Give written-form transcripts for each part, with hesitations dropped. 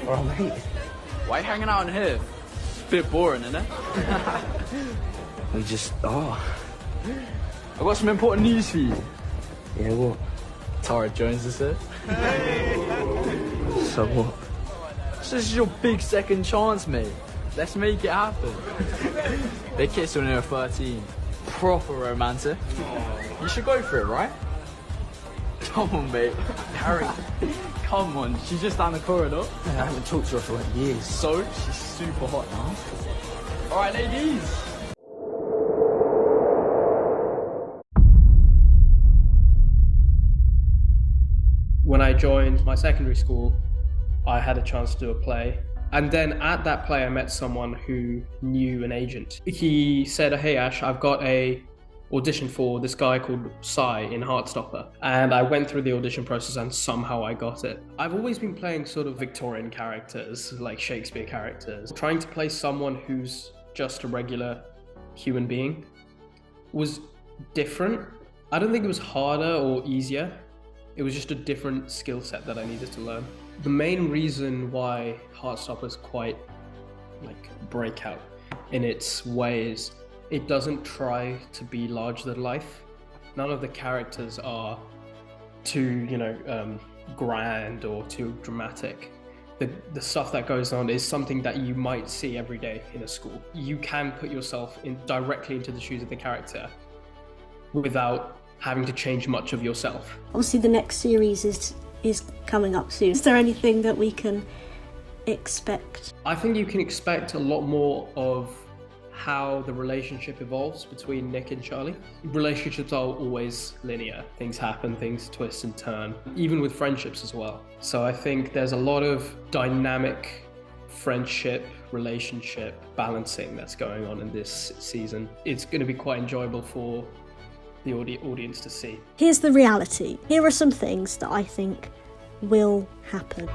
Oh, mate. Why you hanging out in here? It's a bit boring, isn't it? I've got some important news for you. Yeah, what? Tara Jones is here. So what? This is your big second chance, mate. Let's make it happen. They kissed when they were 13. Proper romantic. You should go for it, right? Come on, mate. Harry, come on. She's just down the corridor. Man, I haven't talked to her for like years. So, she's super hot now. All right, ladies. When I joined my secondary school, I had a chance to do a play. And then at that play, I met someone who knew an agent. He said, "Hey, Ash, I've got a audition for this guy called Sai in Heartstopper." And I went through the audition process and somehow I got it. I've always been playing sort of Victorian characters, like Shakespeare characters. Trying to play someone who's just a regular human being was different. I don't think it was harder or easier. It was just a different skill set that I needed to learn. The main reason why Heartstopper is quite like breakout in its way is it doesn't try to be larger than life. None of the characters are too, grand or too dramatic. The stuff that goes on is something that you might see every day in a school. You can put yourself directly into the shoes of the character without having to change much of yourself. Obviously the next series is coming up soon. Is there anything that we can expect? I think you can expect a lot more of how the relationship evolves between Nick and Charlie. Relationships are always linear. Things happen, things twist and turn, even with friendships as well. So I think there's a lot of dynamic friendship, relationship balancing that's going on in this season. It's going to be quite enjoyable for the audience to see. Here's the reality. Here are some things that I think will happen.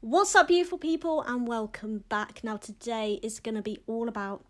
What's up, beautiful people, and welcome back. Now today is going to be all about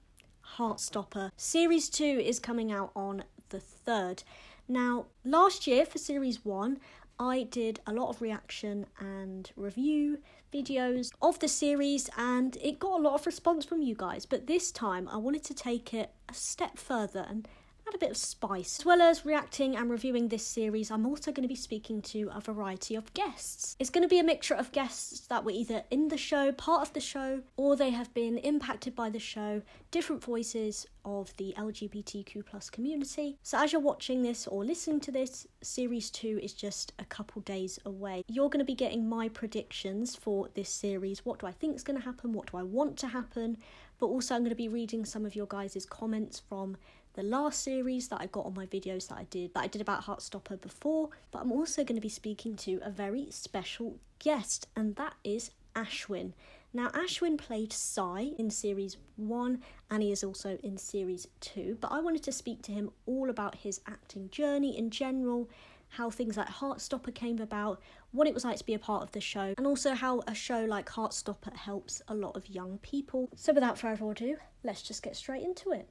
Heartstopper. Series 2 is coming out on the 3rd. Now last year for Series 1 I did a lot of reaction and review videos of the series and it got a lot of response from you guys, but this time I wanted to take it a step further and add a bit of spice. As well as reacting and reviewing this series, I'm also going to be speaking to a variety of guests. It's going to be a mixture of guests that were either in the show, part of the show, or they have been impacted by the show, different voices of the LGBTQ+ community. So as you're watching this or listening to this, Series 2 is just a couple days away. You're going to be getting my predictions for this series. What do I think is going to happen? What do I want to happen? But also I'm going to be reading some of your guys' comments from the last series that I got on my videos that I did about Heartstopper before. But I'm also going to be speaking to a very special guest, and that is Ashwin. Now Ashwin played Sai in Series 1 and he is also in Series 2, but I wanted to speak to him all about his acting journey in general, how things like Heartstopper came about, what it was like to be a part of the show, and also how a show like Heartstopper helps a lot of young people. So without further ado, let's just get straight into it.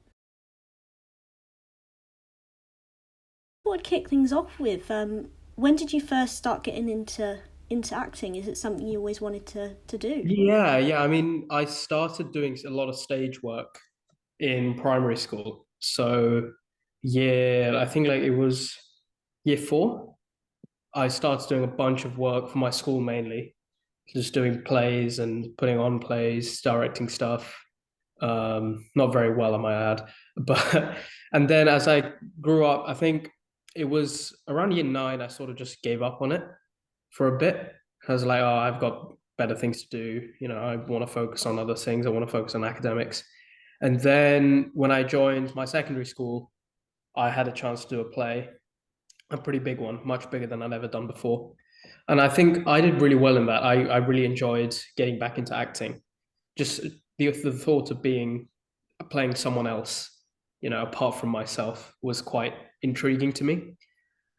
What would kick things off with, when did you first start getting into acting? Is it something you always wanted to do? Yeah. I mean, I started doing a lot of stage work in primary school. So yeah, I think like it was year 4. I started doing a bunch of work for my school mainly, just doing plays and putting on plays, directing stuff. Not very well, I might add. But and then as I grew up, I think it was around year 9, I sort of just gave up on it for a bit. I was like, oh, I've got better things to do. I want to focus on other things. I want to focus on academics. And then when I joined my secondary school, I had a chance to do a play, a pretty big one, much bigger than I'd ever done before. And I think I did really well in that. I really enjoyed getting back into acting. Just the thought of playing someone else, apart from myself, was quite intriguing to me.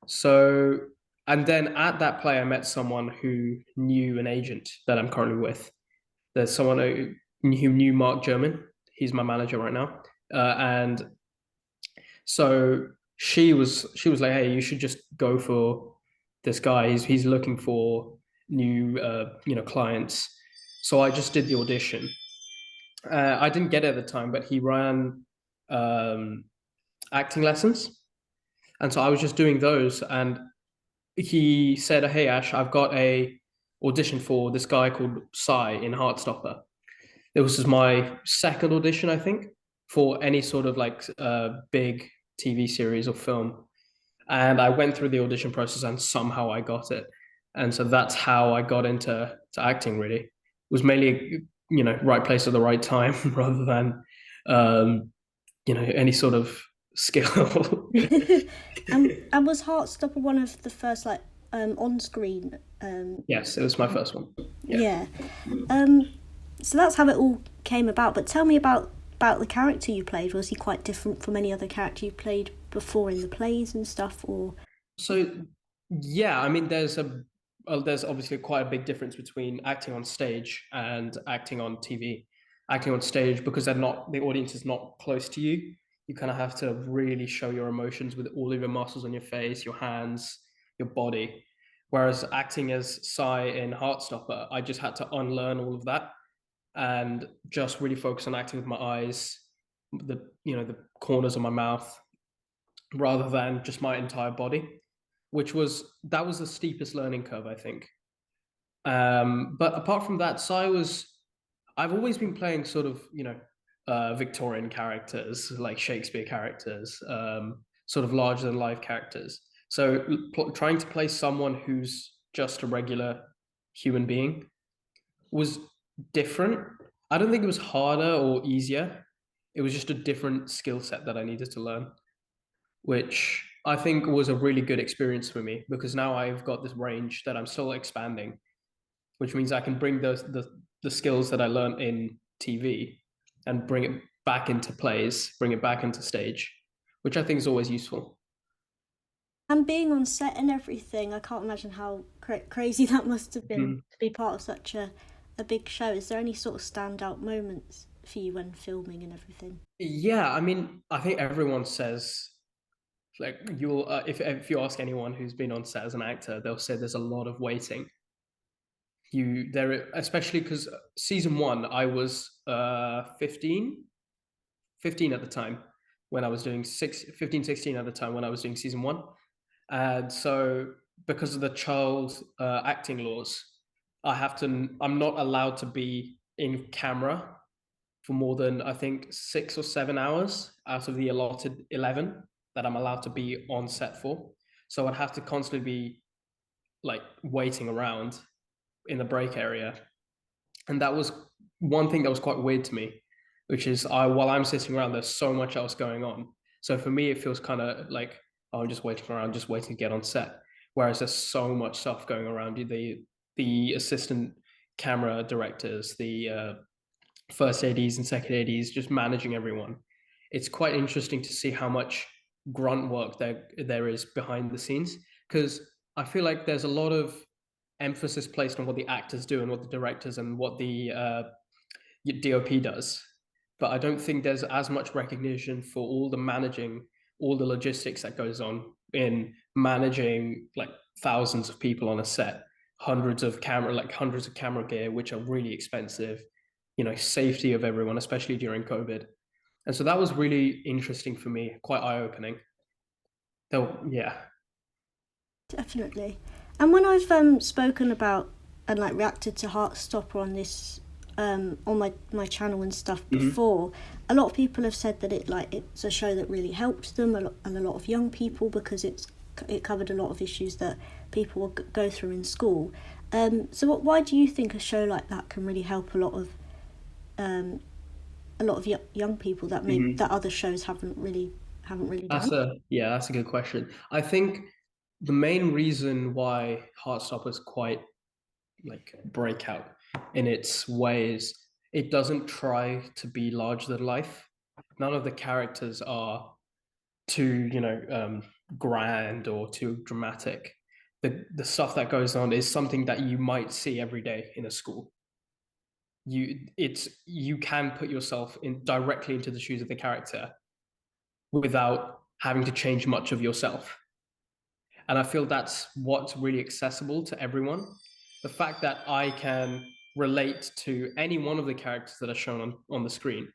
So, and then at that play, I met someone who knew an agent that I'm currently with. There's someone who knew Mark German. He's my manager right now. And so she was like, hey, you should just go for this guy. He's looking for new, clients. So I just did the audition. I didn't get it at the time, but he ran acting lessons. And so I was just doing those. And he said, hey, Ash, I've got a audition for this guy called Sai in Heartstopper. It was my second audition, I think, for any sort of big TV series or film. And I went through the audition process and somehow I got it. And so that's how I got into acting, really. It was mainly, right place at the right time rather than, any sort of skill. and was Heartstopper one of the first on-screen? Yes, it was my first one. Yeah. So that's how it all came about. But tell me about the character you played. Was he quite different from any other character you played before in the plays and stuff? Or so, yeah, I mean, there's obviously quite a big difference between acting on stage and acting on TV. Acting on stage, because the audience is not close to you. You kind of have to really show your emotions with all of your muscles on your face, your hands, your body. Whereas acting as Sai in Heartstopper, I just had to unlearn all of that and just really focus on acting with my eyes, the corners of my mouth, rather than just my entire body, that was the steepest learning curve, I think. But apart from that, I've always been playing sort of, Victorian characters, like Shakespeare characters, sort of larger than life characters. So trying to play someone who's just a regular human being was different. I don't think it was harder or easier. It was just a different skill set that I needed to learn, which I think was a really good experience for me, because now I've got this range that I'm still expanding, which means I can bring the skills that I learned in TV and bring it back into plays, bring it back into stage, which I think is always useful. And being on set and everything, I can't imagine how crazy that must have been to be part of such a big show. Is there any sort of standout moments for you when filming and everything? Yeah, I mean, I think everyone says, you'll if you ask anyone who's been on set as an actor, they'll say there's a lot of waiting. Especially because season 1, I was 15 at the time when I was doing 16 at the time when I was doing season 1. And so because of the child acting laws, I'm not allowed to be in camera for more than, I think, 6 or 7 hours out of the allotted 11 that I'm allowed to be on set for. So I'd have to constantly be waiting around in the break area. And that was one thing that was quite weird to me, which is while I'm sitting around, there's so much else going on. So for me, it feels kind of like, I'm just waiting around, just waiting to get on set. Whereas there's so much stuff going around you. The assistant camera directors, the first ADs and second ADs, just managing everyone. It's quite interesting to see how much grunt work there is behind the scenes, because I feel like there's a lot of emphasis placed on what the actors do and what the directors and what the DOP does. But I don't think there's as much recognition for all the managing, all the logistics that goes on in managing thousands of people on a set, hundreds of camera gear, which are really expensive, safety of everyone, especially during COVID. And so that was really interesting for me, quite eye-opening. Though, yeah. Definitely. And when I've spoken about and reacted to Heartstopper on this on my channel and stuff before, a lot of people have said that it's a show that really helped them and a lot of young people, because it covered a lot of issues that people will go through in school. So why do you think a show like that can really help um, a lot of young people that maybe Mhm. that other shows haven't really done? That's a good question. I think the main reason why Heartstopper is quite like breakout in its ways, it doesn't try to be larger than life. None of the characters are too, grand or too dramatic. The stuff that goes on is something that you might see every day in a school. You can put yourself in directly into the shoes of the character without having to change much of yourself. And I feel that's what's really accessible to everyone. The fact that I can relate to any one of the characters that are shown on the screen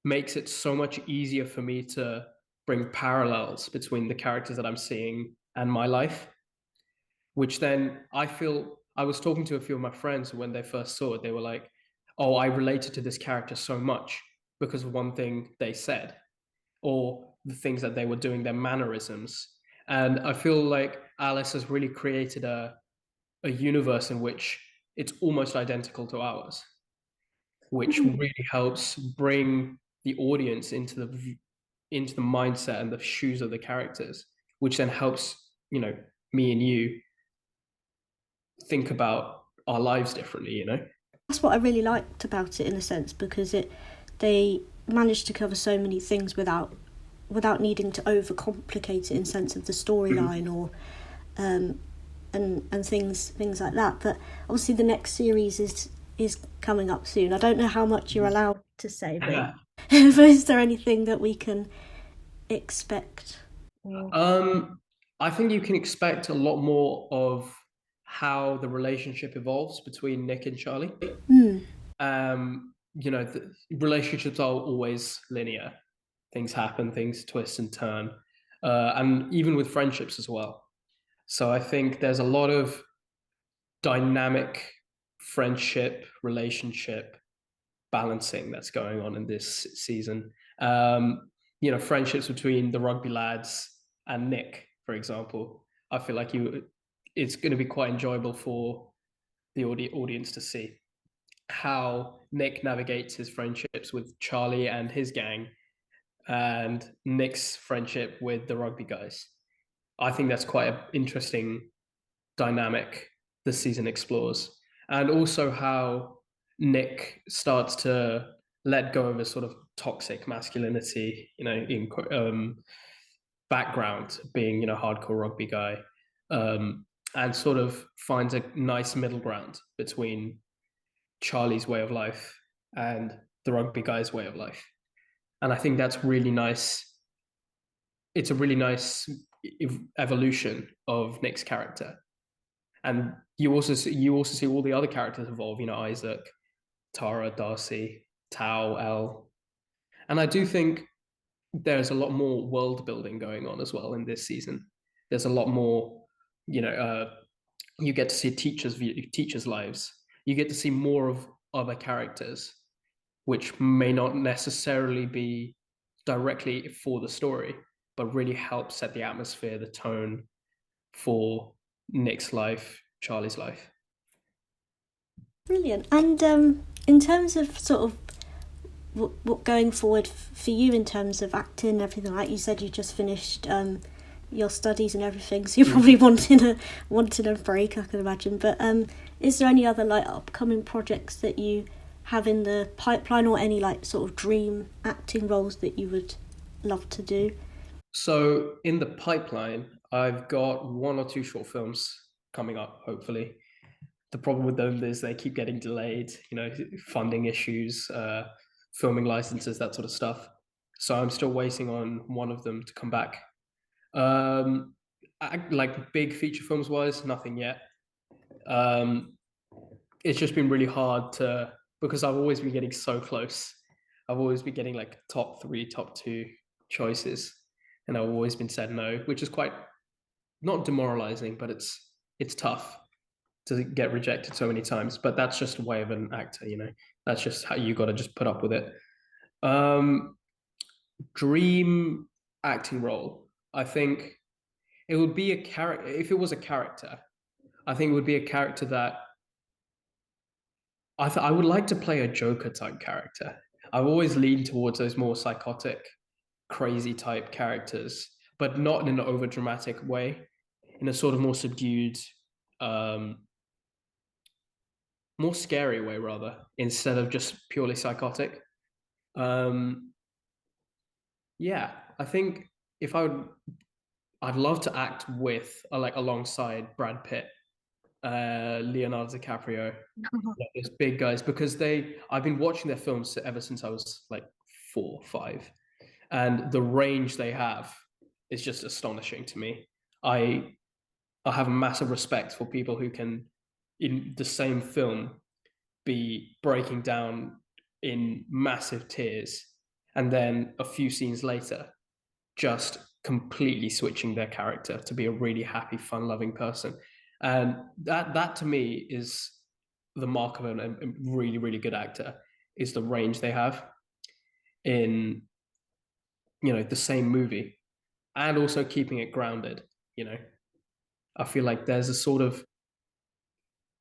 makes it so much easier for me to bring parallels between the characters that I'm seeing and my life, which then I feel I was talking to a few of my friends when they first saw it, they were like, oh, I related to this character so much because of one thing they said or the things that they were doing, their mannerisms. And I feel like Alice has really created a universe in which it's almost identical to ours, which really helps bring the audience into the mindset and the shoes of the characters, which then helps, me and you think about our lives differently. That's what I really liked about it in a sense, because they managed to cover so many things without needing to overcomplicate it in sense of the storyline or um, and things like that. But obviously the next series is coming up soon. I don't know how much you're allowed to say, but is there anything that we can expect? Um, I think you can expect a lot more of how the relationship evolves between Nick and Charlie. The relationships are always linear. Things happen, things twist and turn, and even with friendships as well. So I think there's a lot of dynamic friendship, relationship balancing that's going on in this season. Friendships between the rugby lads and Nick, for example. I feel like it's going to be quite enjoyable for the audience to see how Nick navigates his friendships with Charlie and his gang, and Nick's friendship with the rugby guys. I think that's quite an interesting dynamic this season explores, and also how Nick starts to let go of his sort of toxic masculinity, in background, being hardcore rugby guy, and sort of finds a nice middle ground between Charlie's way of life and the rugby guy's way of life. And I think that's really nice. It's a really nice evolution of Nick's character. And you also see all the other characters evolve, Isaac, Tara, Darcy, Tao, Elle. And I do think there's a lot more world building going on as well in this season. There's a lot more, you get to see teachers' lives. You get to see more of other characters, which may not necessarily be directly for the story, but really help set the atmosphere, the tone for Nick's life, Charlie's life. Brilliant. And in terms of sort of what going forward for you in terms of acting and everything, like you said, you just finished your studies and everything, so you're probably wanting a break, I can imagine. But is there any other like upcoming projects that you have in the pipeline, or any like sort of dream acting roles that you would love to do? So in the pipeline, I've got one or two short films coming up, hopefully. The problem with them is they keep getting delayed, funding issues, filming licenses, that sort of stuff. So I'm still waiting on one of them to come back. Like big feature films wise, nothing yet. It's just been really hard because I've always been getting so close. I've always been getting like top 3, top 2 choices, and I've always been said no, which is quite not demoralizing, but it's tough to get rejected so many times. But that's just a way of an actor, That's just how you got to just put up with it. Dream acting role, I think it would be a character. If it was a character, I think it would be a character that I would like to play a Joker type character. I've always leaned towards those more psychotic, crazy type characters, but not in an over dramatic way, in a sort of more subdued, um, more scary way rather, instead of just purely psychotic. Um, yeah, I think if I'd love to act with, like, alongside Brad Pitt, Leonardo DiCaprio, like those big guys, because I've been watching their films ever since I was like 4 or 5, and the range they have is just astonishing to me. I I have a massive respect for people who can, in the same film, be breaking down in massive tears, and then a few scenes later, just completely switching their character to be a really happy, fun-loving person. And that to me is the mark of a really, really good actor, is the range they have in, the same movie, and also keeping it grounded. I feel like there's a sort of,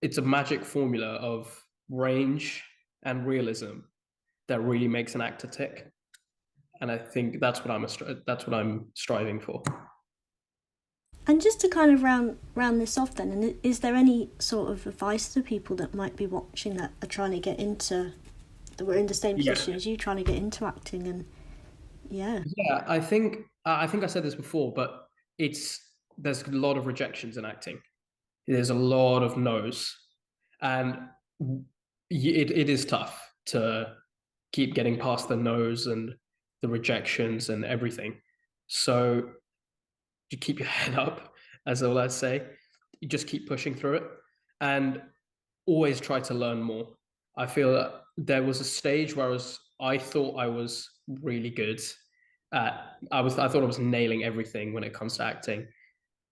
it's a magic formula of range and realism that really makes an actor tick. And I think that's what I'm striving for. And just to kind of round this off then, and is there any sort of advice to people that might be watching that are trying to get into, that were in the same position as you, trying to get into acting? And yeah, I think I said this before, but there's a lot of rejections in acting. There's a lot of no's, and it is tough to keep getting past the no's and the rejections and everything. So you keep your head up, as all I'd say. You just keep pushing through it, and always try to learn more. I feel that there was a stage where I thought I was really good at. I thought I was nailing everything when it comes to acting,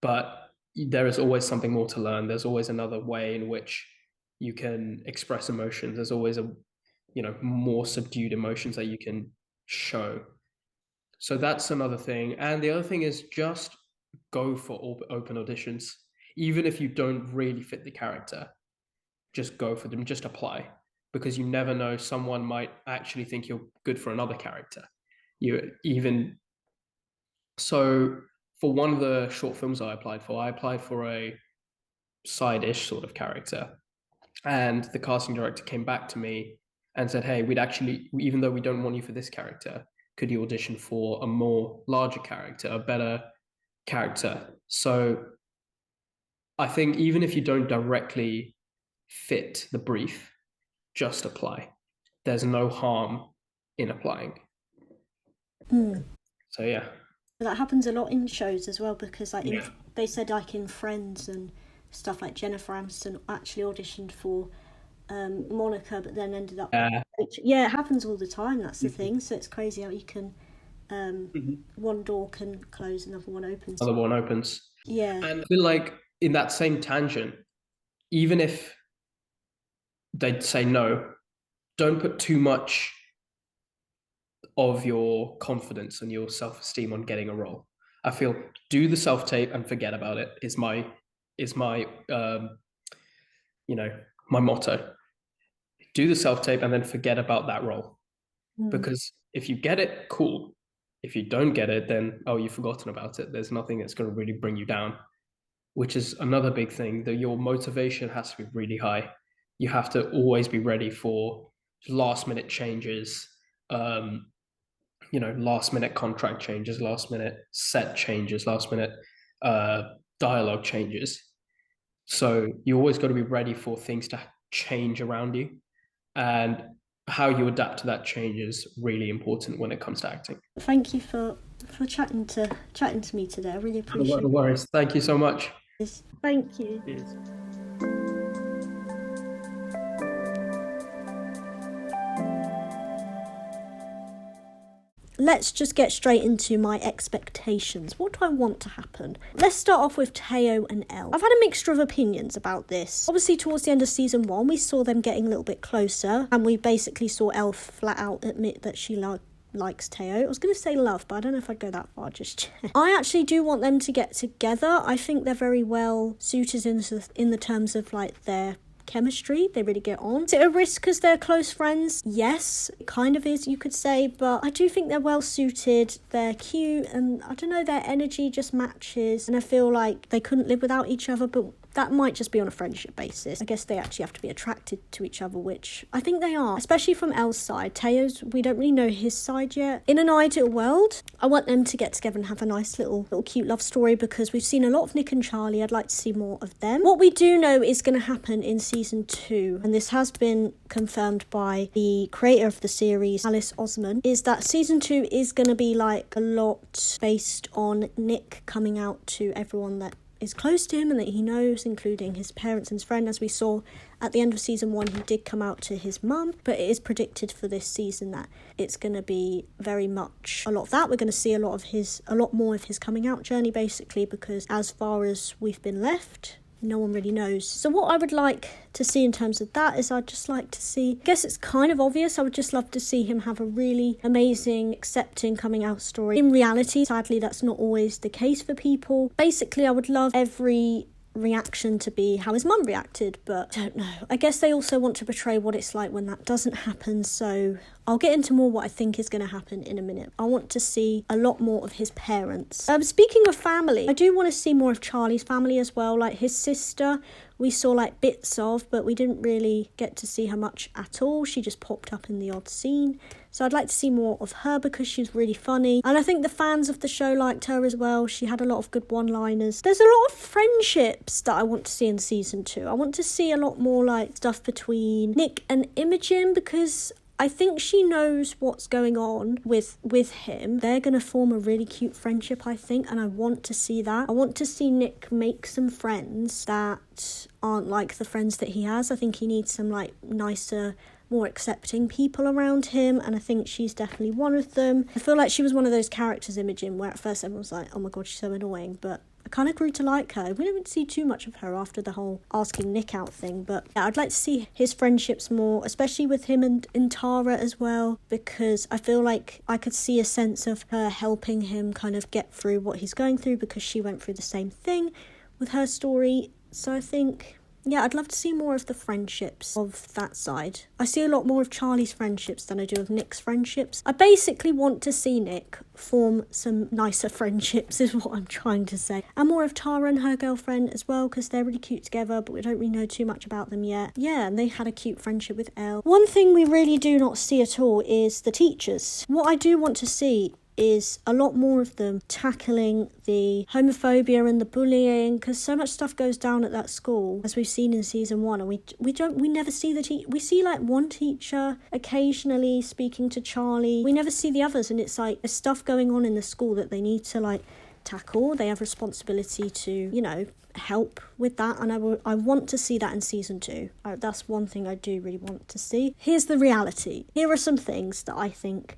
but there is always something more to learn. There's always another way in which you can express emotions. There's always more subdued emotions that you can show. So that's another thing. And the other thing is just go for open auditions. Even if you don't really fit the character, just go for them, just apply, because you never know, someone might actually think you're good for another character. So for one of the short films I applied for a side-ish sort of character, and the casting director came back to me and said, hey, even though we don't want you for this character, could you audition for a more larger character, a better character? So I think even if you don't directly fit the brief, just apply. There's no harm in applying. So yeah. That happens a lot in shows as well, because they said like in Friends and stuff, like Jennifer Aniston actually auditioned for Monica, but then ended up. It happens all the time. That's the thing. So it's crazy how you can one door can close, another one opens. Another one opens. Yeah. And I feel like in that same tangent, even if they'd say no, don't put too much of your confidence and your self-esteem on getting a role. I feel do the self-tape and forget about it is my my motto. Do the self-tape and then forget about that role. Because if you get it, cool. If you don't get it, then you've forgotten about it. There's nothing that's going to really bring you down, which is another big thing, that your motivation has to be really high. You have to always be ready for last minute changes, last minute contract changes, last minute set changes, last minute dialogue changes. So you always got to be ready for things to change around you, and how you adapt to that change is really important when it comes to acting. Thank you for chatting to me today. I really appreciate it. No worries. Thank you so much. Thank you. Cheers. Let's just get straight into my expectations. What do I want to happen? Let's start off with Teo and Elle. I've had a mixture of opinions about this. Obviously, towards the end of season 1, we saw them getting a little bit closer, and we basically saw Elle flat out admit that she likes Teo. I was going to say love, but I don't know if I'd go that far just yet. I actually do want them to get together. I think they're very well suited in the terms of like their chemistry. They really get on. Is it a risk because they're close friends? Yes, it kind of is, you could say, but I do think they're well suited. They're cute, and I don't know, their energy just matches, and I feel like they couldn't live without each other, but that might just be on a friendship basis. I guess they actually have to be attracted to each other, which I think they are, especially from Elle's side. Teo's, we don't really know his side yet. In an ideal world, I want them to get together and have a nice little cute love story, because we've seen a lot of Nick and Charlie. I'd like to see more of them. What we do know is going to happen in season 2, and this has been confirmed by the creator of the series, Alice Osman, is that season 2 is going to be like a lot based on Nick coming out to everyone that is close to him and that he knows, including his parents and his friend. As we saw at the end of season 1, he did come out to his mum, but it is predicted for this season that it's going to be very much a lot of that. We're going to see a lot more of his coming out journey, basically, because as far as we've been left, no one really knows. So what I would like to see in terms of that is I'd just like to see, I guess it's kind of obvious, I would just love to see him have a really amazing, accepting coming out story. In reality, sadly, that's not always the case for people. Basically, I would love every reaction to be how his mum reacted, but I don't know. I guess they also want to portray what it's like when that doesn't happen, so I'll get into more what I think is going to happen in a minute. I want to see a lot more of his parents. Speaking of family, I do want to see more of Charlie's family as well. Like his sister, we saw like bits of, but we didn't really get to see her much at all. She just popped up in the odd scene. So I'd like to see more of her because she's really funny. And I think the fans of the show liked her as well. She had a lot of good one-liners. There's a lot of friendships that I want to see in season 2. I want to see a lot more like stuff between Nick and Imogen, because I think she knows what's going on with him. They're going to form a really cute friendship, I think, and I want to see that. I want to see Nick make some friends that aren't like the friends that he has. I think he needs some like nicer, more accepting people around him, and I think she's definitely one of them. I feel like she was one of those characters, Imogen, where at first everyone was like, oh my god, she's so annoying, but I kind of grew to like her. We didn't see too much of her after the whole asking Nick out thing, but yeah, I'd like to see his friendships more, especially with him and Tara as well, because I feel like I could see a sense of her helping him kind of get through what he's going through, because she went through the same thing with her story. So I think, yeah, I'd love to see more of the friendships of that side. I see a lot more of Charlie's friendships than I do of Nick's friendships. I basically want to see Nick form some nicer friendships is what I'm trying to say. And more of Tara and her girlfriend as well, because they're really cute together, but we don't really know too much about them yet. Yeah, and they had a cute friendship with Elle. One thing we really do not see at all is the teachers. What I do want to see is a lot more of them tackling the homophobia and the bullying, because so much stuff goes down at that school, as we've seen in season 1, and we never see we see like one teacher occasionally speaking to Charlie. We never see the others, and it's like there's stuff going on in the school that they need to like tackle. They have responsibility to, you know, help with that, and I want to see that in season 2. That's one thing I do really want to see. Here's the reality. Here are some things that I think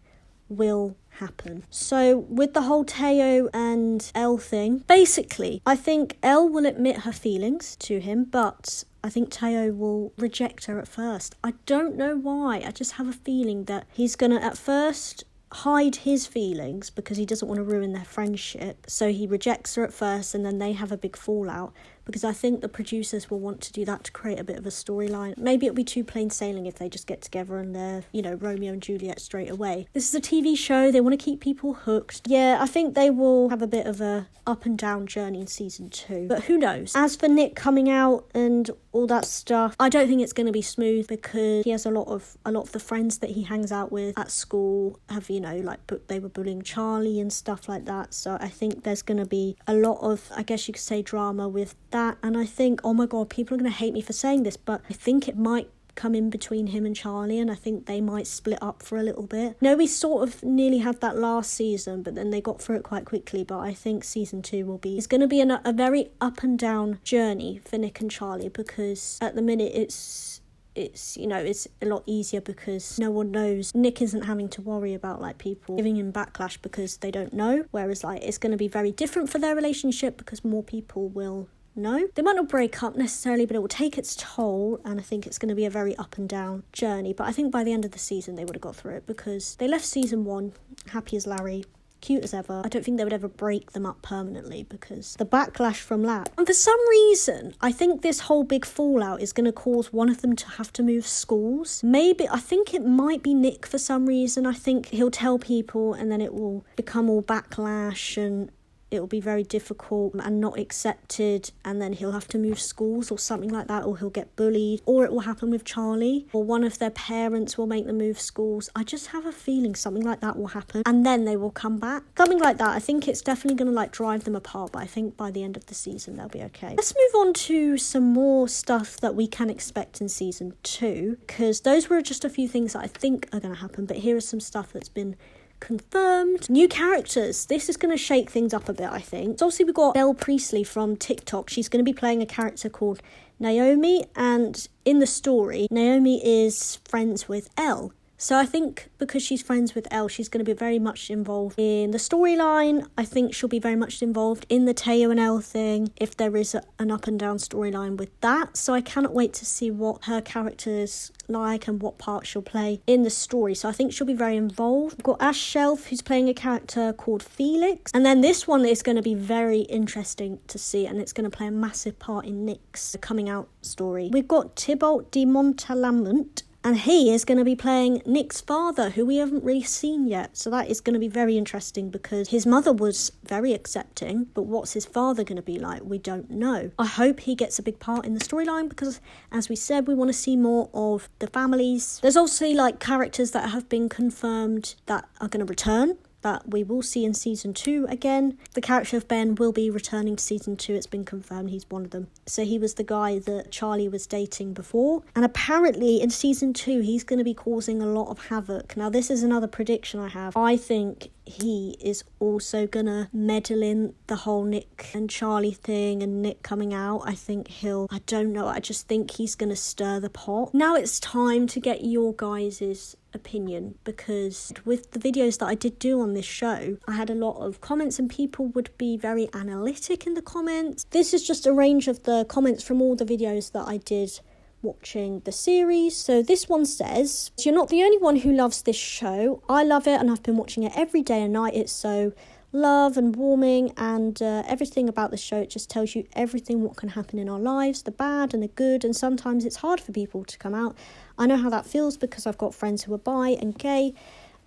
will happen. So with the whole Teo and Elle thing, basically I think Elle will admit her feelings to him, but I think Teo will reject her at first. I don't know why. I just have a feeling that he's gonna at first hide his feelings because he doesn't want to ruin their friendship, so he rejects her at first, and then they have a big fallout, because I think the producers will want to do that to create a bit of a storyline. Maybe it'll be too plain sailing if they just get together and they're, you know, Romeo and Juliet straight away. This is a TV show, they want to keep people hooked. Yeah, I think they will have a bit of a up and down journey in season 2, but who knows. As for Nick coming out and all that stuff, I don't think it's going to be smooth, because he has a lot of the friends that he hangs out with at school have, you know, like they were bullying Charlie and stuff like that, so I think there's going to be a lot of, I guess you could say, drama with that. And I think, oh my god, people are going to hate me for saying this, but I think it might come in between him and Charlie, and I think they might split up for a little bit. No, we sort of nearly had that last season, but then they got through it quite quickly. But I think season 2 it's going to be a very up and down journey for Nick and Charlie, because at the minute it's you know, it's a lot easier because no one knows. Nick isn't having to worry about like people giving him backlash because they don't know, whereas like it's going to be very different for their relationship because more people will No. They might not break up necessarily, but it will take its toll, and I think it's going to be a very up and down journey. But I think by the end of the season, they would have got through it, because they left season 1 happy as Larry, cute as ever. I don't think they would ever break them up permanently, because the backlash from that. And for some reason, I think this whole big fallout is going to cause one of them to have to move schools. Maybe, I think it might be Nick for some reason. I think he'll tell people and then it will become all backlash and it will be very difficult and not accepted, and then he'll have to move schools or something like that, or he'll get bullied, or it will happen with Charlie, or one of their parents will make them move schools. I just have a feeling something like that will happen, and then they will come back. Something like that. I think it's definitely going to like drive them apart, but I think by the end of the season they'll be okay. Let's move on to some more stuff that we can expect in season 2, because those were just a few things that I think are going to happen, but here is some stuff that's been confirmed. New characters. This is going to shake things up a bit, I think. So obviously we've got Belle Priestley from TikTok. She's going to be playing a character called Naomi, and in the story, Naomi is friends with Elle. So I think because she's friends with Elle, she's going to be very much involved in the storyline. I think she'll be very much involved in the Teo and Elle thing, if there is an up and down storyline with that. So I cannot wait to see what her character's like and what part she'll play in the story. So I think she'll be very involved. We've got Ash Shelf, who's playing a character called Felix. And then this one is going to be very interesting to see, and it's going to play a massive part in Nick's coming out story. We've got Thibault de Montalamont, and he is going to be playing Nick's father, who we haven't really seen yet. So that is going to be very interesting, because his mother was very accepting, but what's his father going to be like? We don't know. I hope he gets a big part in the storyline, because as we said, we want to see more of the families. There's also like characters that have been confirmed that are going to return, that we will see in season 2 again. The character of Ben will be returning to season 2. It's been confirmed he's one of them. So he was the guy that Charlie was dating before. And apparently in season 2, he's going to be causing a lot of havoc. Now, this is another prediction I have. I think he is also going to meddle in the whole Nick and Charlie thing and Nick coming out. I think I don't know, I just think he's going to stir the pot. Now it's time to get your guys' opinion, because with the videos that I did do on this show, I had a lot of comments and people would be very analytic in the comments. This is just a range of the comments from all the videos that I did watching the series. So this one says, "You're not the only one who loves this show. I love it and I've been watching it every day and night. It's so love and warming, and everything about the show, it just tells you everything what can happen in our lives, the bad and the good, and sometimes it's hard for people to come out. I know how that feels, because I've got friends who are bi and gay,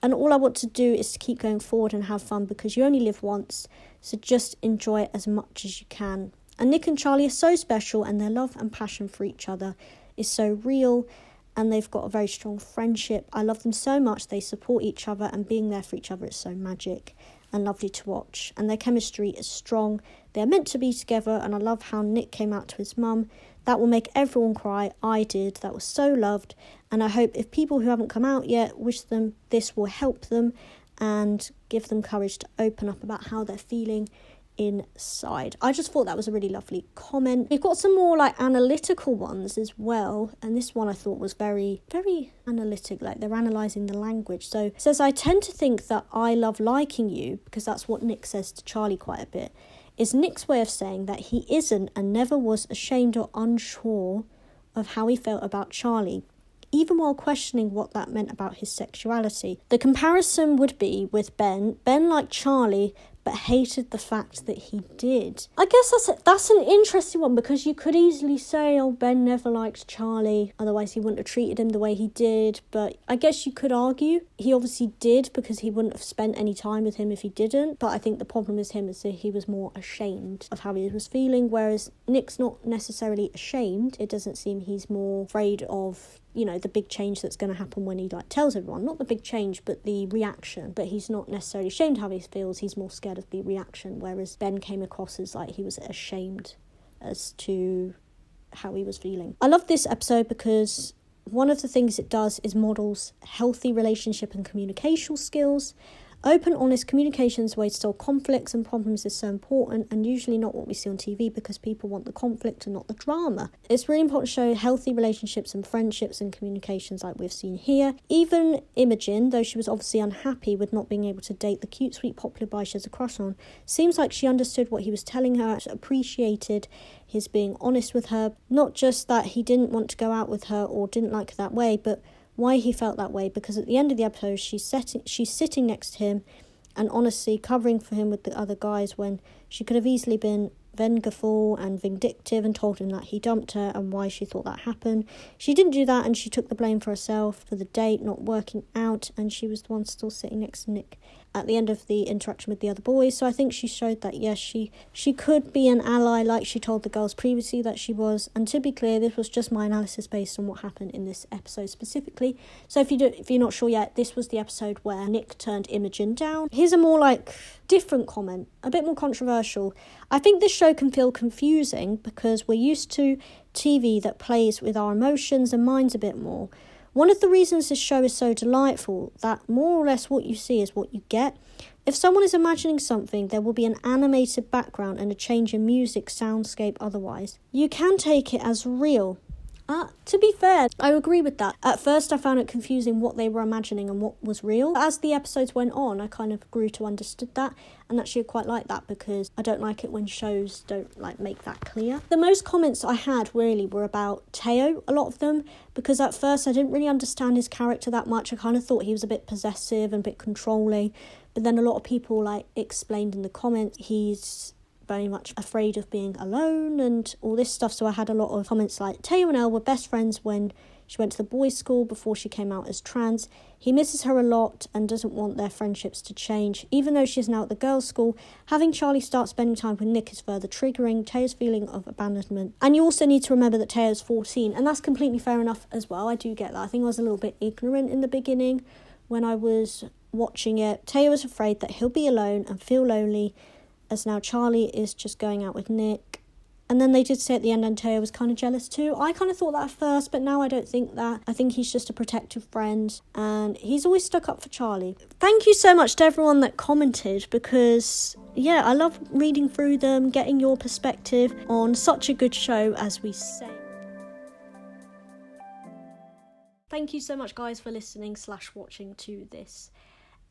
and all I want to do is to keep going forward and have fun, because you only live once, so just enjoy it as much as you can. And Nick and Charlie are so special, and their love and passion for each other is so real, and they've got a very strong friendship. I love them so much. They support each other, and being there for each other is so magic and lovely to watch, and their chemistry is strong. They're meant to be together, and I love how Nick came out to his mum. That will make everyone cry. I did. That was so loved, and I hope if people who haven't come out yet wish them, this will help them and give them courage to open up about how they're feeling inside." I just thought that was a really lovely comment. We've got some more like analytical ones as well, and this one I thought was very, very analytic, like they're analysing the language. So it says, "I tend to think that I love liking you," because that's what Nick says to Charlie quite a bit, is Nick's way of saying that he isn't and never was ashamed or unsure of how he felt about Charlie, even while questioning what that meant about his sexuality. The comparison would be with Ben. Ben liked Charlie, but hated the fact that he did. I guess that's an interesting one, because you could easily say, oh, Ben never liked Charlie, otherwise he wouldn't have treated him the way he did. But I guess you could argue he obviously did, because he wouldn't have spent any time with him if he didn't. But I think the problem with him is that he was more ashamed of how he was feeling, whereas Nick's not necessarily ashamed. It doesn't seem he's more afraid of, you know, the big change that's going to happen when he like tells everyone. Not the big change, but the reaction. But he's not necessarily ashamed how he feels. He's more scared of the reaction, whereas Ben came across as like he was ashamed as to how he was feeling. I love this episode because one of the things it does is models healthy relationship and communication skills. Open, honest communication is the way to solve conflicts and problems is so important, and usually not what we see on TV because people want the conflict and not the drama. It's really important to show healthy relationships and friendships and communications like we've seen here. Even Imogen, though she was obviously unhappy with not being able to date the cute, sweet, popular boy she has a crush on, seems like she understood what he was telling her, appreciated his being honest with her. Not just that he didn't want to go out with her or didn't like her that way, but why he felt that way, because at the end of the episode she's sitting next to him and honestly covering for him with the other guys when she could have easily been vengeful and vindictive and told him that he dumped her and why she thought that happened. She didn't do that, and she took the blame for herself for the date not working out, and she was the one still sitting next to Nick at the end of the interaction with the other boys. So I think she showed that yes, she could be an ally like she told the girls previously that she was. And to be clear, this was just my analysis based on what happened in this episode specifically. So if you're not sure yet, this was the episode where Nick turned Imogen down. Here's a more different comment, a bit more controversial. I think this show can feel confusing because we're used to TV that plays with our emotions and minds a bit more. One of the reasons this show is so delightful, that more or less what you see is what you get. If someone is imagining something, there will be an animated background and a change in music, soundscape, otherwise. You can take it as real. To be fair, I agree with that. At first I found it confusing what they were imagining and what was real. As the episodes went on, I kind of grew to understand that, and actually I quite like that because I don't like it when shows don't make that clear. The most comments I had really were about Teo, a lot of them, because at first I didn't really understand his character that much. I kind of thought he was a bit possessive and a bit controlling, but then a lot of people explained in the comments he's very much afraid of being alone and all this stuff. So I had a lot of comments like, Teo and Elle were best friends when she went to the boys' school before she came out as trans. He misses her a lot and doesn't want their friendships to change. Even though she's now at the girls' school, having Charlie start spending time with Nick is further triggering Teo's feeling of abandonment. And you also need to remember that Teo's 14, and that's completely fair enough as well. I do get that. I think I was a little bit ignorant in the beginning when I was watching it. Teo is afraid that he'll be alone and feel lonely, as now Charlie is just going out with Nick. And then they did say at the end and Teo was kind of jealous too. I kind of thought that at first, but now I don't think that. I think he's just a protective friend and he's always stuck up for Charlie. Thank you so much to everyone that commented because, yeah, I love reading through them, getting your perspective on such a good show, as we say. Thank you so much, guys, for listening / watching to this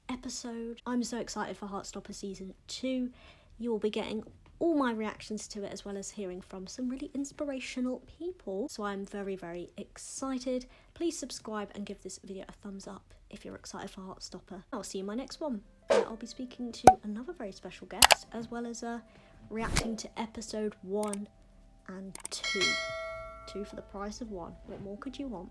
episode. I'm so excited for Heartstopper Season 2. You will be getting all my reactions to it as well as hearing from some really inspirational people. So I'm very, very excited. Please subscribe and give this video a thumbs up if you're excited for Heartstopper. I'll see you in my next one. I'll be speaking to another very special guest as well as reacting to episode 1 and 2. 2 for the price of 1. What more could you want?